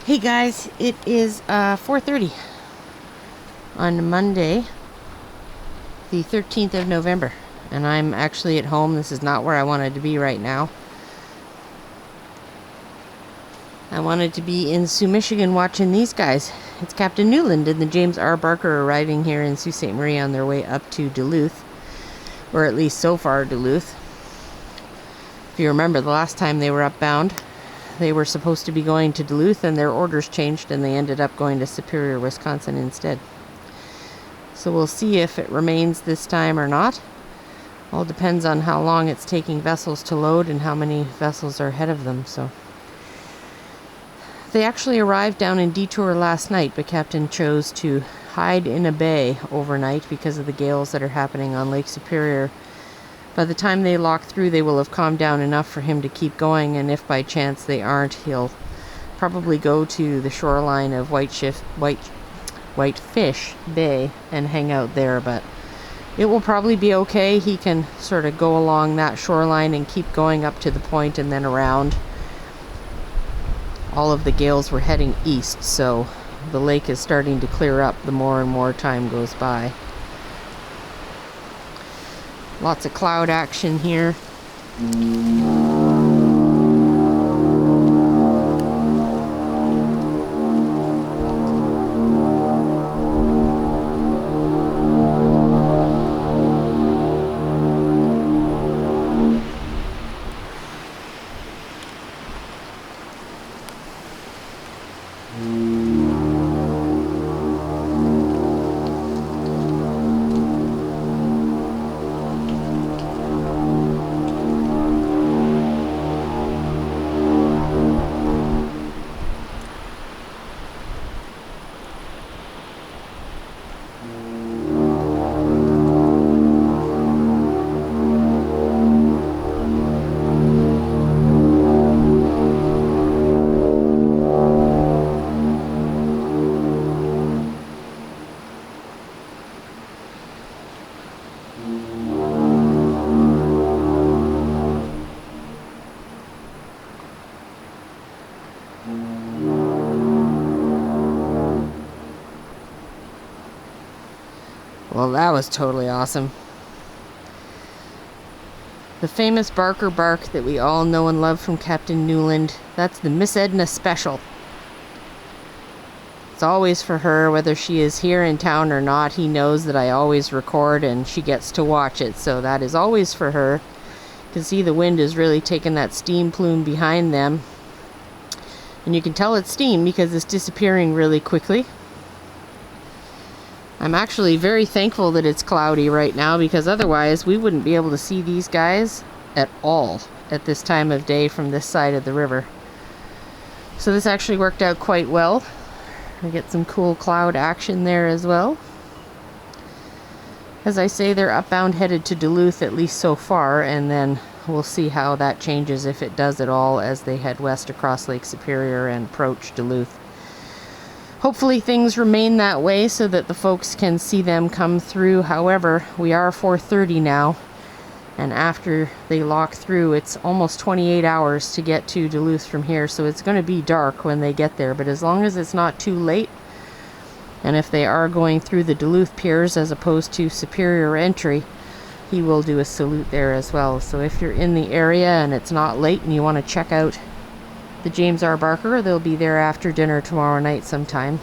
Hey guys, it is 4:30 on Monday, the 13th of November, and I'm actually at home. This is not where I wanted to be right now. I wanted to be in Sioux, Michigan watching these guys. It's Captain Newland and the James R. Barker arriving here in Sault Ste. Marie on their way up to Duluth, or at least so far Duluth. If you remember, the last time they were upbound, they were supposed to be going to Duluth and their orders changed and they ended up going to Superior, Wisconsin instead. So we'll see if it remains this time or not. All depends on how long it's taking vessels to load and how many vessels are ahead of them. So they actually arrived down in Detour last night, but Captain chose to hide in a bay overnight because of the gales that are happening on Lake Superior. By the time they lock through, they will have calmed down enough for him to keep going, and if by chance they aren't, he'll probably go to the shoreline of Whitefish Bay and hang out there, but it will probably be okay. He can sort of go along that shoreline and keep going up to the point and then around. All of the gales were heading east, so the lake is starting to clear up the more and more time goes by. Lots of cloud action here. Well, that was totally awesome. The famous Barker bark that we all know and love from Captain Newland, that's the Miss Edna Special. It's always for her, whether she is here in town or not. He knows that I always record and she gets to watch it, so that is always for her. You can see the wind is really taking that steam plume behind them. And you can tell it's steam because it's disappearing really quickly. I'm actually very thankful that it's cloudy right now, because otherwise we wouldn't be able to see these guys at all at this time of day from this side of the river. So this actually worked out quite well. We get some cool cloud action there as well. As I say, they're upbound headed to Duluth, at least so far, and then we'll see how that changes, if it does at all, as they head west across Lake Superior and approach Duluth. Hopefully things remain that way so that the folks can see them come through. However, we are 4:30 now, and after they lock through, it's almost 28 hours to get to Duluth from here, so it's going to be dark when they get there. But as long as it's not too late, and if they are going through the Duluth piers as opposed to Superior entry, he will do a salute there as well. So if you're in the area and it's not late and you want to check out the James R. Barker, they'll be there after dinner tomorrow night sometime,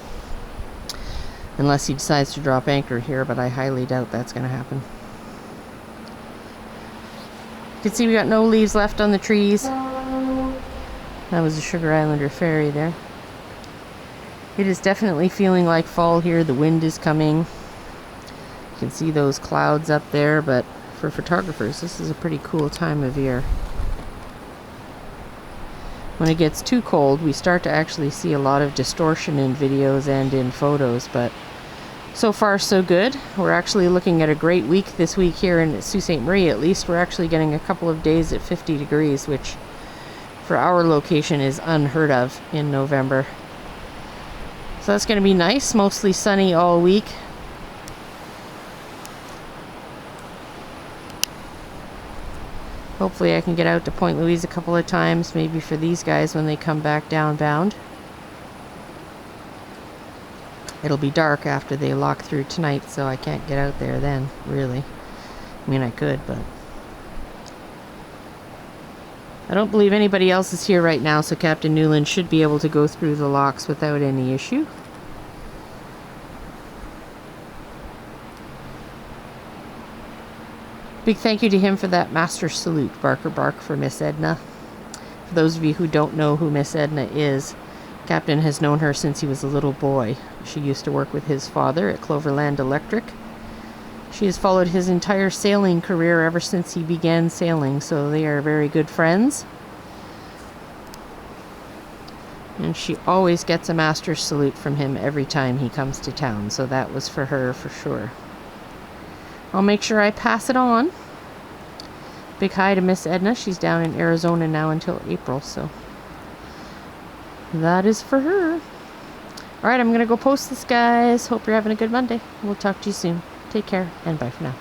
unless he decides to drop anchor here, but I highly doubt that's going to happen. You can see we got no leaves left on the trees. That was the Sugar Islander ferry there. It is definitely feeling like fall here. The wind is coming. You can see those clouds up there, but for photographers, this is a pretty cool time of year. When it gets too cold, we start to actually see a lot of distortion in videos and in photos, but so far so good. We're actually looking at a great week this week here in Sault Ste. Marie. At least we're actually getting a couple of days at 50 degrees, which for our location is unheard of in November. So that's going to be nice, mostly sunny all week. Hopefully I can get out to Point Louise a couple of times, maybe for these guys when they come back downbound. It'll be dark after they lock through tonight, so I can't get out there then, really. I mean, I could, but I don't believe anybody else is here right now, so Captain Newland should be able to go through the locks without any issue. Big thank you to him for that master salute. Barker bark for Miss Edna. For those of you who don't know who Miss Edna is, Captain has known her since he was a little boy. She used to work with his father at Cloverland Electric. She has followed his entire sailing career ever since he began sailing, so they are very good friends. And she always gets a master's salute from him every time he comes to town, so that was for her for sure. I'll make sure I pass it on. Big hi to Miss Edna. She's down in Arizona now until April, so that is for her. Alright, I'm going to go post this, guys. Hope you're having a good Monday. We'll talk to you soon. Take care, and bye for now.